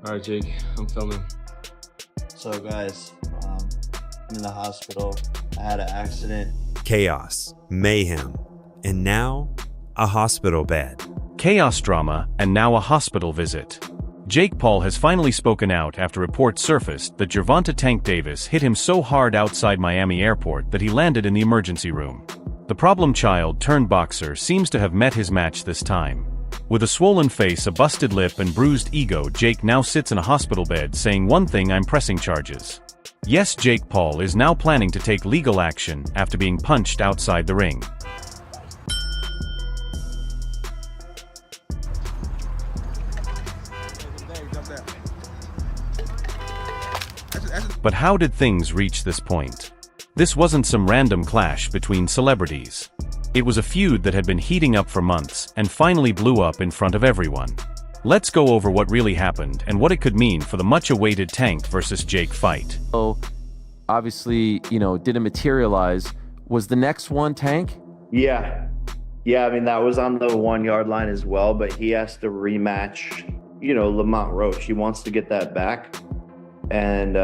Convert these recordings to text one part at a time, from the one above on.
Alright, Jake, I'm filming. So guys, I'm in the hospital. I had an accident. Chaos, mayhem, and now a hospital bed. Chaos drama, and now a hospital visit. Jake Paul has finally spoken out after reports surfaced that Gervonta Tank Davis hit him so hard outside Miami airport that he landed in the emergency room. The problem child turned boxer seems to have met his match this time. With a swollen face, a busted lip, and bruised ego, Jake now sits in a hospital bed saying one thing: I'm pressing charges. Yes, Jake Paul is now planning to take legal action after being punched outside the ring. But how did things reach this point? This wasn't some random clash between celebrities. It was a feud that had been heating up for months and finally blew up in front of everyone. Let's go over what really happened and what it could mean for the much-awaited Tank versus Jake fight. So, obviously, didn't materialize. Was the next one Tank? Yeah, I mean, that was on the 1 yard line as well, but he has to rematch, Lamont Roach. He wants to get that back. And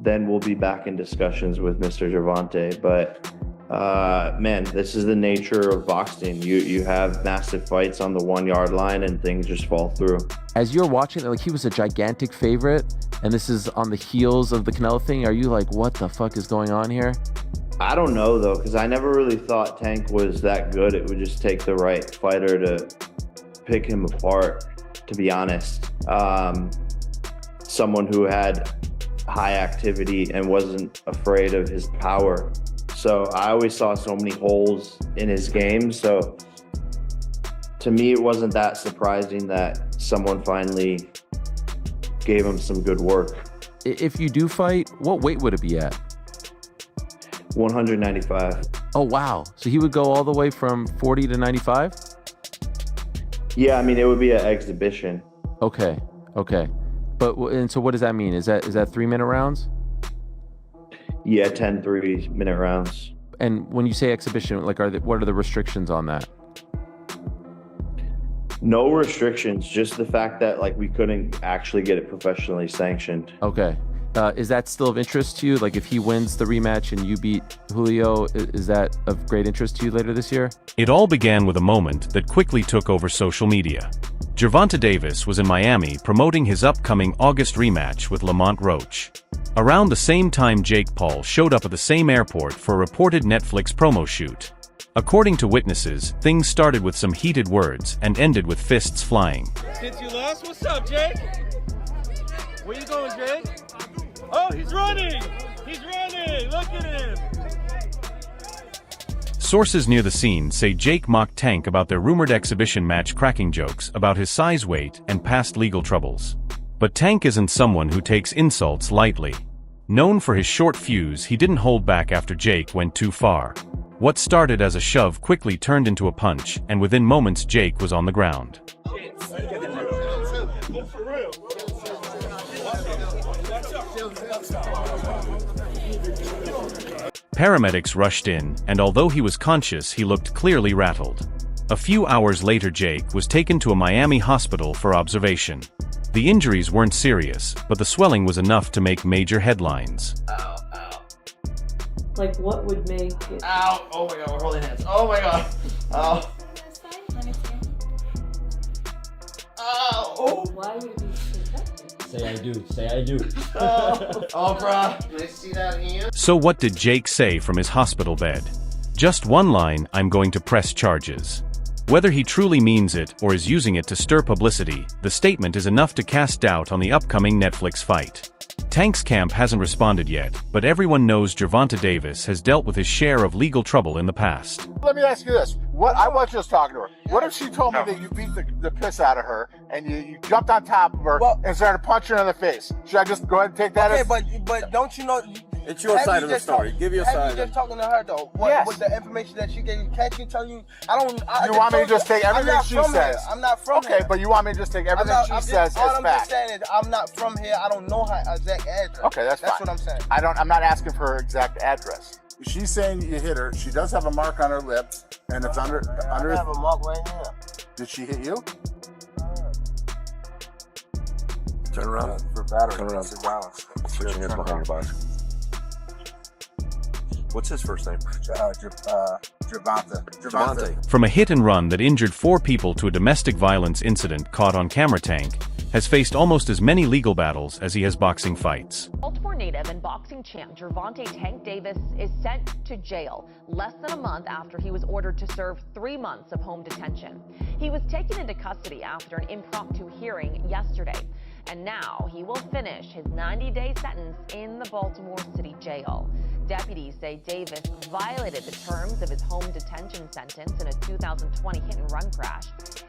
then we'll be back in discussions with Mr. Gervonta. But man, this is the nature of boxing. You have massive fights on the 1 yard line and things just fall through. As you're watching it, he was a gigantic favorite, and this is on the heels of the Canelo thing. Are you like, what the fuck is going on here? I don't know though, because I never really thought Tank was that good. It would just take the right fighter to pick him apart, to be honest. Someone who had high activity and wasn't afraid of his power. So I always saw so many holes in his game. So to me, it wasn't that surprising that someone finally gave him some good work. If you do fight, what weight would it be at? 195. Oh, wow. So he would go all the way from 40 to 95? Yeah, I mean, it would be an exhibition. Okay. And so what does that mean? Is that 3-minute rounds? Yeah, 10 3-minute rounds. And when you say exhibition, what are the restrictions on that? No restrictions, just the fact that we couldn't actually get it professionally sanctioned. Okay. Is that still of interest to you? If he wins the rematch and you beat Julio, is that of great interest to you later this year? It all began with a moment that quickly took over social media. Gervonta Davis was in Miami promoting his upcoming August rematch with Lamont Roach. Around the same time, Jake Paul showed up at the same airport for a reported Netflix promo shoot. According to witnesses, things started with some heated words and ended with fists flying. Since you lost, what's up, Jake? Where you going, Jake? Oh, he's running! He's running! Look at him! Sources near the scene say Jake mocked Tank about their rumored exhibition match, cracking jokes about his size, weight, and past legal troubles. But Tank isn't someone who takes insults lightly. Known for his short fuse, he didn't hold back after Jake went too far. What started as a shove quickly turned into a punch, and within moments Jake was on the ground. Paramedics rushed in, and although he was conscious, he looked clearly rattled. A few hours later, Jake was taken to a Miami hospital for observation. The injuries weren't serious, but the swelling was enough to make major headlines. Ow, ow. What would make it? Ow! Oh my god, we're holding hands. Oh my god. Ow. Ow! Oh. Why would it be infected? Say I do, say I do. Oh, bruh. Can I see that hand? So what did Jake say from his hospital bed? Just one line: I'm going to press charges. Whether he truly means it or is using it to stir publicity, the statement is enough to cast doubt on the upcoming Netflix fight. Tank's camp hasn't responded yet, but everyone knows Gervonta Davis has dealt with his share of legal trouble in the past. Let me ask you this. I was just talking to her. What if she told me that you beat the piss out of her and you jumped on top of her and started punching her in the face? Should I just go ahead and take that as... but don't you know... It's your side of the story. Give your side. You just talking to her though. With the information that she gave you, can't you tell you? You want me to just take everything she says? I'm not from here. Okay, but you want me to just take everything she says as fact? All I'm just saying is I'm not from here. I don't know her exact address. Okay, that's fine. That's what I'm saying. I'm not asking for her exact address. She's saying you hit her. She does have a mark on her lips, and it's under. I have a mark right here. Did she hit you? Turn around. For battery. Turn around. Balance. Put your hands behind your back. What's his first name? Gervonta. From a hit and run that injured 4 people to a domestic violence incident caught on camera, Tank has faced almost as many legal battles as he has boxing fights. Baltimore native and boxing champ Gervonta Tank Davis is sent to jail less than a month after he was ordered to serve 3 months of home detention. He was taken into custody after an impromptu hearing yesterday, and now he will finish his 90-day sentence in the Baltimore City jail. Deputies say Davis violated the terms of his home detention sentence in a 2020 hit-and-run crash.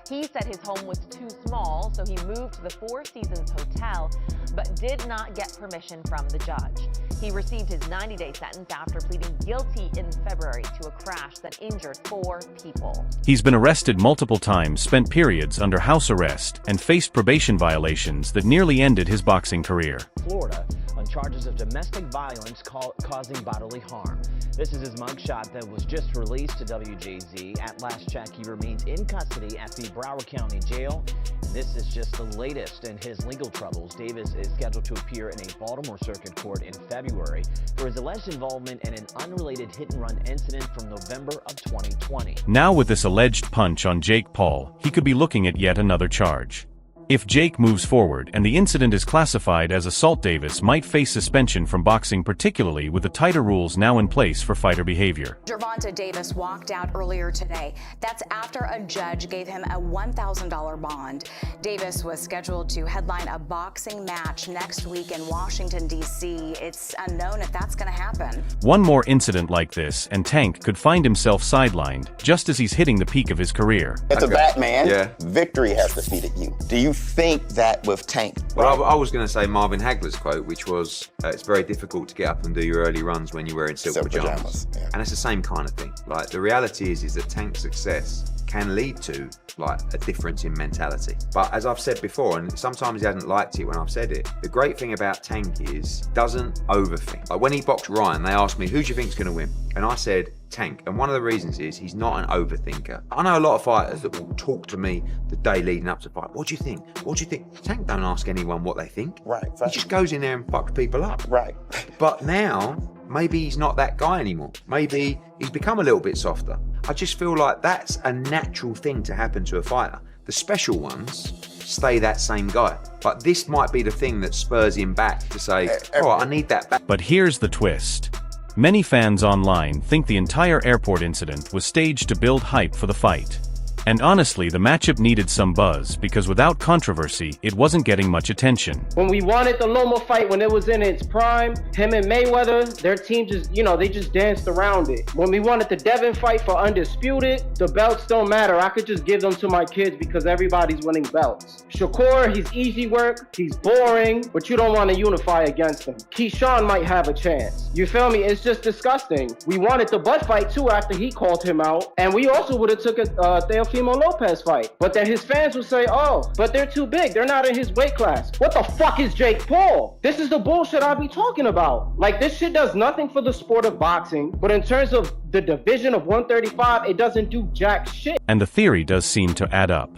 He said his home was too small, so he moved to the Four Seasons Hotel, but did not get permission from the judge. He received his 90-day sentence after pleading guilty in February to a crash that injured 4 people. He's been arrested multiple times, spent periods under house arrest, and faced probation violations that nearly ended his boxing career. Florida on charges of domestic violence causing bodily harm. This is his mugshot that was just released to WJZ. At last check, he remains in custody at the Broward County Jail. This is just the latest in his legal troubles. Davis is scheduled to appear in a Baltimore Circuit Court in February for his alleged involvement in an unrelated hit-and-run incident from November of 2020. Now with this alleged punch on Jake Paul, he could be looking at yet another charge. If Jake moves forward and the incident is classified as assault, Davis might face suspension from boxing, particularly with the tighter rules now in place for fighter behavior. Gervonta Davis walked out earlier today. That's after a judge gave him a $1,000 bond. Davis was scheduled to headline a boxing match next week in Washington, D.C. It's unknown if that's going to happen. One more incident like this, and Tank could find himself sidelined just as he's hitting the peak of his career. It's a Batman. Victory has defeated you. Do you think that with Tank? Well, I was going to say Marvin Hagler's quote, which was, it's very difficult to get up and do your early runs when you're wearing silk pajamas. Yeah. And it's the same kind of thing. Like, the reality is that Tank's success can lead to like a difference in mentality. But as I've said before, and sometimes he hasn't liked it when I've said it, the great thing about Tank is doesn't overthink. Like when he boxed Ryan, they asked me, who do you think's going to win? And I said, Tank. And one of the reasons is he's not an overthinker. I know a lot of fighters that will talk to me the day leading up to fight. What do you think? What do you think? Tank don't ask anyone what they think. Right. He just goes in there and fucks people up. Right. But now, maybe he's not that guy anymore. Maybe he's become a little bit softer. I just feel like that's a natural thing to happen to a fighter. The special ones stay that same guy. But this might be the thing that spurs him back to say, oh, I need that back. But here's the twist. Many fans online think the entire airport incident was staged to build hype for the fight. And honestly, the matchup needed some buzz because without controversy, it wasn't getting much attention. When we wanted the Loma fight when it was in its prime, him and Mayweather, their team just, they just danced around it. When we wanted the Devin fight for Undisputed, the belts don't matter. I could just give them to my kids because everybody's winning belts. Shakur, he's easy work, he's boring, but you don't want to unify against him. Keyshawn might have a chance. You feel me? It's just disgusting. We wanted the Bud fight too after he called him out, and we also would have took a Teofimo Lopez fight. But then his fans would say, oh, but they're too big. They're not in his weight class. What the fuck is Jake Paul? This is the bullshit I be talking about. Like, this shit does nothing for the sport of boxing, but in terms of the division of 135, it doesn't do jack shit. And the theory does seem to add up.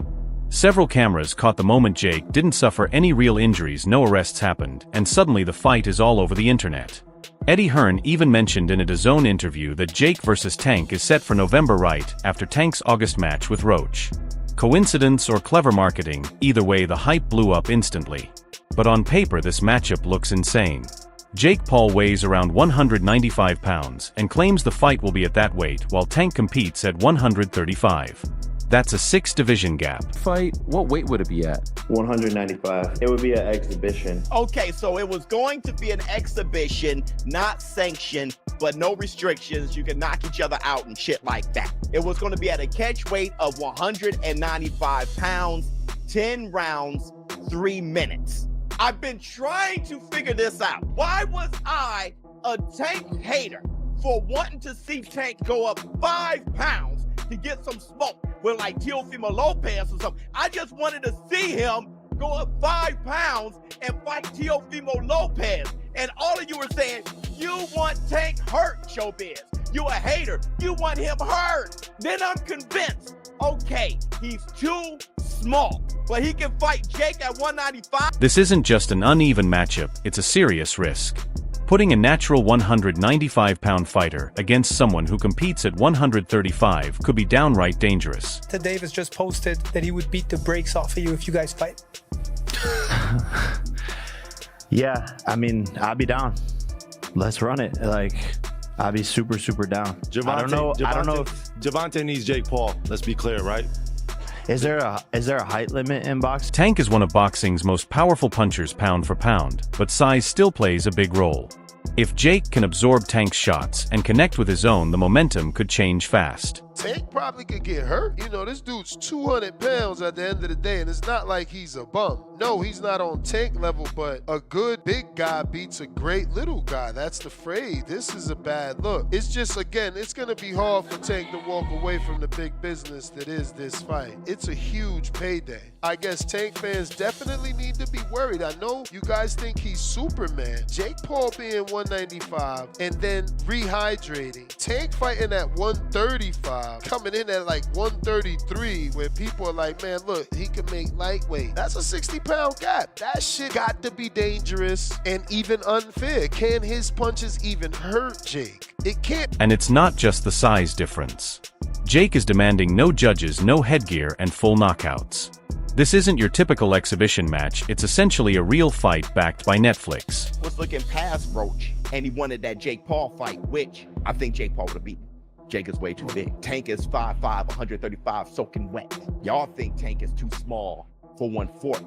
Several cameras caught the moment Jake didn't suffer any real injuries, no arrests happened, and suddenly the fight is all over the internet. Eddie Hearn even mentioned in a DAZN interview that Jake vs. Tank is set for November right after Tank's August match with Roach. Coincidence or clever marketing, either way the hype blew up instantly. But on paper this matchup looks insane. Jake Paul weighs around 195 pounds and claims the fight will be at that weight while Tank competes at 135. That's a 6-division gap. Fight, what weight would it be at? 195. It would be an exhibition. Okay, so it was going to be an exhibition, not sanctioned, but no restrictions. You can knock each other out and shit like that. It was going to be at a catch weight of 195 pounds, 10 rounds, 3 minutes. I've been trying to figure this out. Why was I a Tank hater for wanting to see Tank go up 5 pounds to get some smoke with like Teofimo Lopez or something? I just wanted to see him go up 5 pounds and fight Teofimo Lopez. And all of you were saying, you want Tank hurt, Showbiz. You a hater. You want him hurt. Then I'm convinced, okay, he's too small. but he can fight Jake at 195. This isn't just an uneven matchup, it's a serious risk. Putting a natural 195-pound fighter against someone who competes at 135 could be downright dangerous. Davis just posted that he would beat the brakes off of you if you guys fight. Yeah, I mean, I'll be down. Let's run it. Like, I'll be super, super down. I don't know. Gervonta needs Jake Paul. Let's be clear, right? Is there a height limit in boxing? Tank is one of boxing's most powerful punchers pound for pound, but size still plays a big role. If Jake can absorb Tank's shots and connect with his own, the momentum could change fast. Tank probably could get hurt. You know, this dude's 200 pounds at the end of the day, and it's not like he's a bum. No, he's not on Tank level, but a good big guy beats a great little guy. That's the phrase. This is a bad look. It's just, again, it's going to be hard for Tank to walk away from the big business that is this fight. It's a huge payday. I guess Tank fans definitely need to be worried. I know you guys think he's Superman. Jake Paul being 195 and then rehydrating. Tank fighting at 135, coming in at like 133, where people are like, man, look, he can make lightweight. That's a 60-pound gap. That shit got to be dangerous and even unfair. Can his punches even hurt Jake? It can't. And it's not just the size difference. Jake is demanding no judges, no headgear, and full knockouts. This isn't your typical exhibition match, it's essentially a real fight backed by Netflix. Was looking past Roach, and he wanted that Jake Paul fight, which I think Jake Paul would have beaten. Jake is way too big. Tank is 5'5", 135, soaking wet. Y'all think Tank is too small for 140.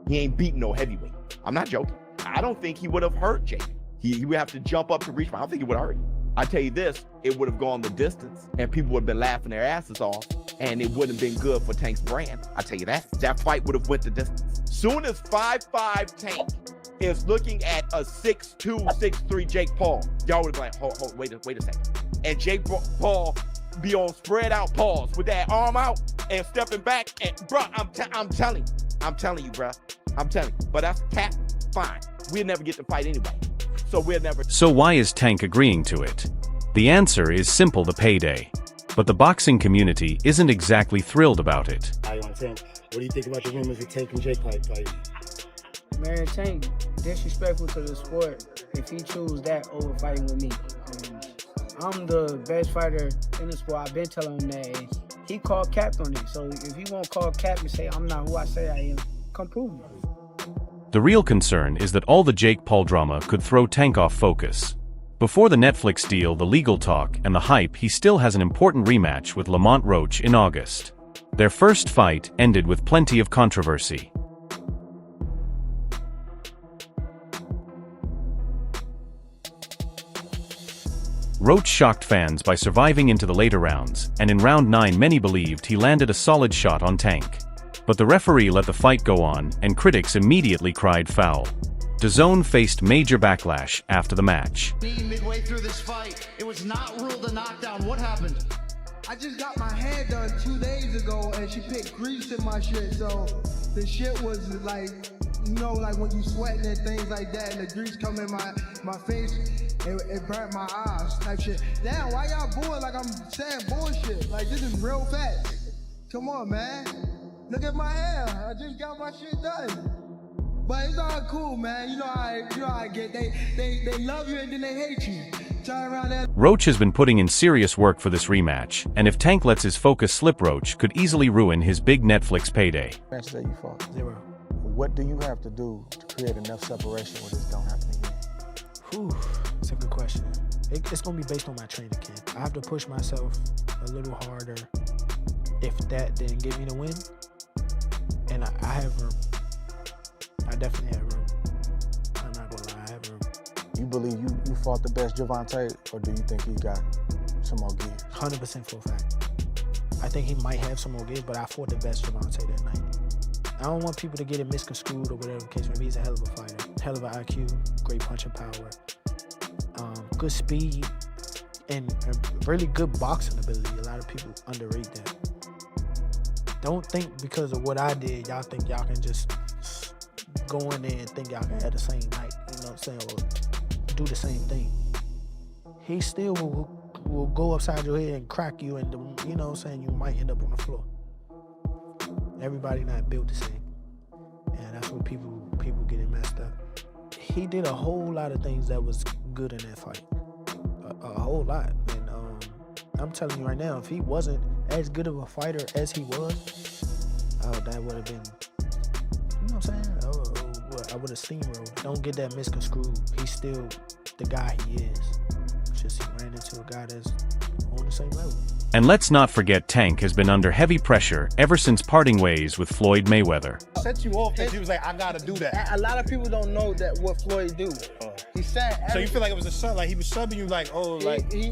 He ain't beating no heavyweight. I'm not joking. I don't think he would have hurt Jake. He would have to jump up to reach. I don't think he would have hurt him. I tell you this, it would have gone the distance, and people would have been laughing their asses off, and it wouldn't have been good for Tank's brand. I tell you that. That fight would have went the distance. Soon as 5'5" Tank is looking at a 6'2", 6'3" Jake Paul, y'all would be like, hold, wait a second. And Jake Paul be on spread out paws with that arm out and stepping back. And bro, I'm telling you, bro. I'm telling you. But that's cap, fine. We'll never get to fight anyway. So why is Tank agreeing to it? The answer is simple: the payday. But the boxing community isn't exactly thrilled about it. Tank, what do you think about the rumors of Tank and Jake fight? Man, Tank disrespectful to the sport if he choose that over fighting with me. I'm the best fighter in the sport. I've been telling him that, and he called cap on it. So if he won't call cap and say I'm not who I say I am, come prove it. The real concern is that all the Jake Paul drama could throw Tank off focus. Before the Netflix deal, the legal talk, and the hype, he still has an important rematch with Lamont Roach in August. Their first fight ended with plenty of controversy. Roach shocked fans by surviving into the later rounds, and in round 9 many believed he landed a solid shot on Tank. But the referee let the fight go on, and critics immediately cried foul. DAZN faced major backlash after the match. Midway through this fight, it was not ruled a knockdown. What happened? I just got my hair done 2 days ago, and she put grease in my shit, so the shit was like, you know, like when you sweating and things like that, and the grease come in my face, it burnt my eyes type shit. Damn, why y'all booing like I'm saying bullshit? Like, this is real facts. Come on, man. Look at my hair. I just got my shit done. But it's all cool, man. You know how I get. They love you and then they hate you. Turn around there. Roach has been putting in serious work for this rematch, and if Tank lets his focus slip, Roach could easily ruin his big Netflix payday. Matches that you fought, 0. What do you have to do to create enough separation where this don't happen again? Whew, that's a good question. It's going to be based on my training camp. I have to push myself a little harder. If that didn't give me the win, and I have room. I definitely have room. I'm not gonna lie, I have room. You believe you fought the best Gervonta, or do you think he got some more gears? 100% for a fact. I think he might have some more gears, but I fought the best Gervonta that night. I don't want people to get it misconstrued or whatever the case may be. He's a hell of a fighter. Hell of an IQ, great punching power, good speed, and a really good boxing ability. A lot of people underrate that. Don't think because of what I did, y'all think y'all can just go in there and think y'all can have the same night, you know what I'm saying, or do the same thing. He still will go upside your head and crack you, and you know what I'm saying, you might end up on the floor. Everybody not built the same. and that's where people get it messed up. He did a whole lot of things that was good in that fight, a whole lot. And I'm telling you right now, if he wasn't as good of a fighter as he was, that would have been, you know what I'm saying? I would have steamrolled. Don't get that misconstrued. He's still the guy he is. Just he ran into a guy that's on the same level. And let's not forget Tank has been under heavy pressure ever since parting ways with Floyd Mayweather. Set you off that he was like, I gotta do that. A lot of people don't know that what Floyd do. He said. So you feel like it was a sub, like he was subbing you, like, oh, like he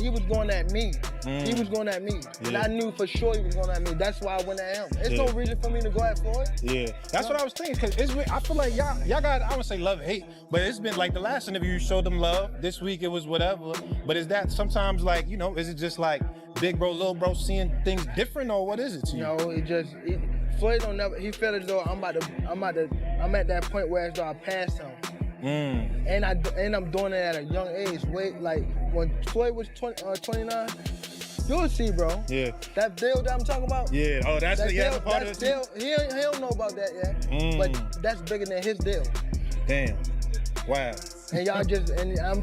was going at me. He was going at me, and I knew for sure he was going at me. That's why I went at him. There's no reason for me to go at Floyd. Yeah, that's what I was thinking. Cause I feel like y'all got, I would say love hate, but it's been like the last interview you showed them love. This week it was whatever. But is that sometimes like, you know, is it just like big bro, little bro seeing things different, or what is it to you? No, Floyd don't never. He felt as though I'm at that point where as though I passed him. And I'm doing it at a young age. Wait, like when Floyd was 29, you'll see, bro. Yeah. That deal that I'm talking about. Yeah. Oh, that's the part of deal. He don't know about that yet. But that's bigger than his deal. Damn. Wow. And I'm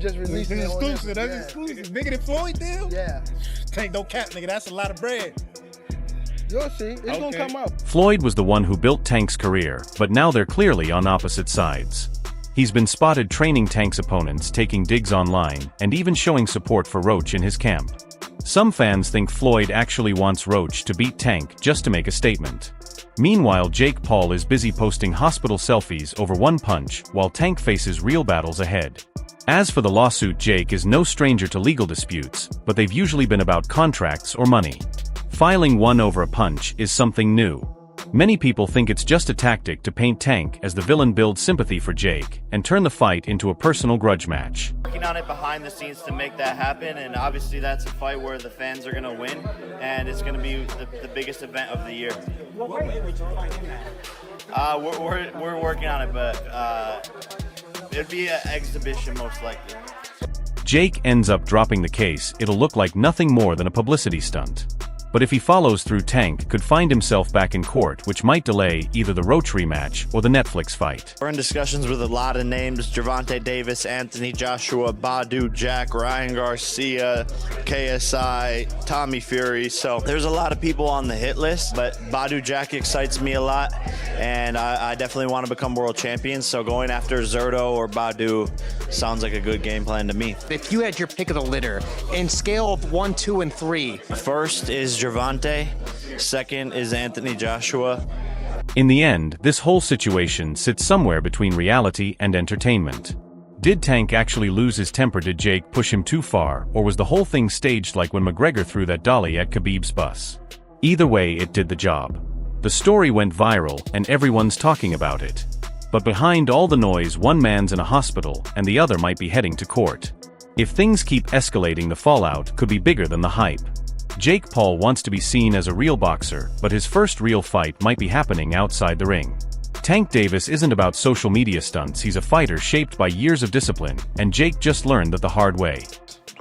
just releasing This is it on exclusive. them. That's exclusive. Bigger than Floyd deal? Yeah. Tank no cap, nigga. That's a lot of bread. You'll see. It's gonna come out. Floyd was the one who built Tank's career, but now they're clearly on opposite sides. He's been spotted training Tank's opponents, taking digs online, and even showing support for Roach in his camp. Some fans think Floyd actually wants Roach to beat Tank just to make a statement. Meanwhile, Jake Paul is busy posting hospital selfies over one punch, while Tank faces real battles ahead. As for the lawsuit, Jake is no stranger to legal disputes, but they've usually been about contracts or money. Filing one over a punch is something new. Many people think it's just a tactic to paint Tank as the villain, build sympathy for Jake, and turn the fight into a personal grudge match. Working on it behind the scenes to make that happen, and obviously that's a fight where the fans are going to win, and it's going to be the biggest event of the year. What way would you fight in that? We're working on it, but it'd be an exhibition most likely. Jake ends up dropping the case, it'll look like nothing more than a publicity stunt. But if he follows through, Tank could find himself back in court, which might delay either the Roach rematch or the Netflix fight. We're in discussions with a lot of names: Gervonta Davis, Anthony Joshua, Badu Jack, Ryan Garcia, KSI, Tommy Fury. So there's a lot of people on the hit list, but Badu Jack excites me a lot, and I definitely want to become world champion. So going after Zerto or Badu sounds like a good game plan to me. If you had your pick of the litter, in scale of 1, 2, and 3. First is Gervonta, second is Anthony Joshua. In the end, this whole situation sits somewhere between reality and entertainment. Did Tank actually lose his temper? Did Jake push him too far, or was the whole thing staged like when McGregor threw that dolly at Khabib's bus? Either way, it did the job. The story went viral, and everyone's talking about it. But behind all the noise, one man's in a hospital, and the other might be heading to court. If things keep escalating, the fallout could be bigger than the hype. Jake Paul wants to be seen as a real boxer, but his first real fight might be happening outside the ring. Tank Davis isn't about social media stunts, he's a fighter shaped by years of discipline, and Jake just learned that the hard way.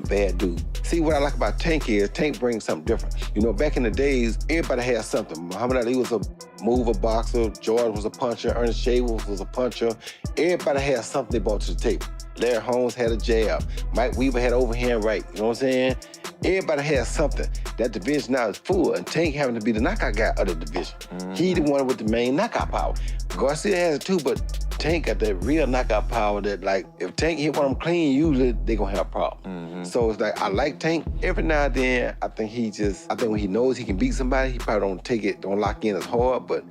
Bad dude. See, what I like about Tank is Tank brings something different. You know, back in the days, everybody had something. Muhammad Ali was a mover boxer, George was a puncher, Ernest Shavers was a puncher. Everybody had something they brought to the table. Larry Holmes had a jab. Mike Weaver had overhand right. You know what I'm saying? Everybody has something. That division now is full, and Tank having to be the knockout guy of the division. He the one with the main knockout power. Garcia has it too, but Tank got that real knockout power that, like, if Tank hit one of them clean, usually they gonna have a problem. So it's like, I like Tank. Every now and then, I think when he knows he can beat somebody, he probably don't lock in as hard, but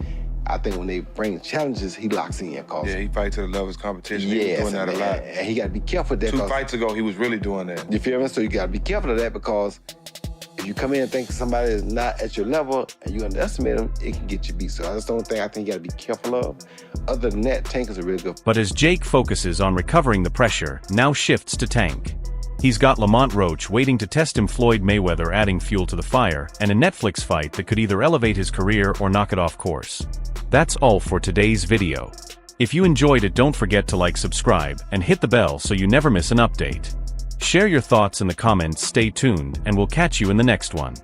I think when they bring challenges, he locks in. Yeah, he fights to the level of his competition. Yeah, He's doing that a lot. And he got to be careful of that. 2 fights ago, he was really doing that. You feel me? So you got to be careful of that, because if you come in and think somebody is not at your level and you underestimate them, it can get you beat. So that's the only thing I think you got to be careful of. Other than that, Tank is a really good. But as Jake focuses on recovering, the pressure now shifts to Tank. He's got Lamont Roach waiting to test him, Floyd Mayweather adding fuel to the fire, and a Netflix fight that could either elevate his career or knock it off course. That's all for today's video. If you enjoyed it, don't forget to like, subscribe, and hit the bell so you never miss an update. Share your thoughts in the comments, stay tuned, and we'll catch you in the next one.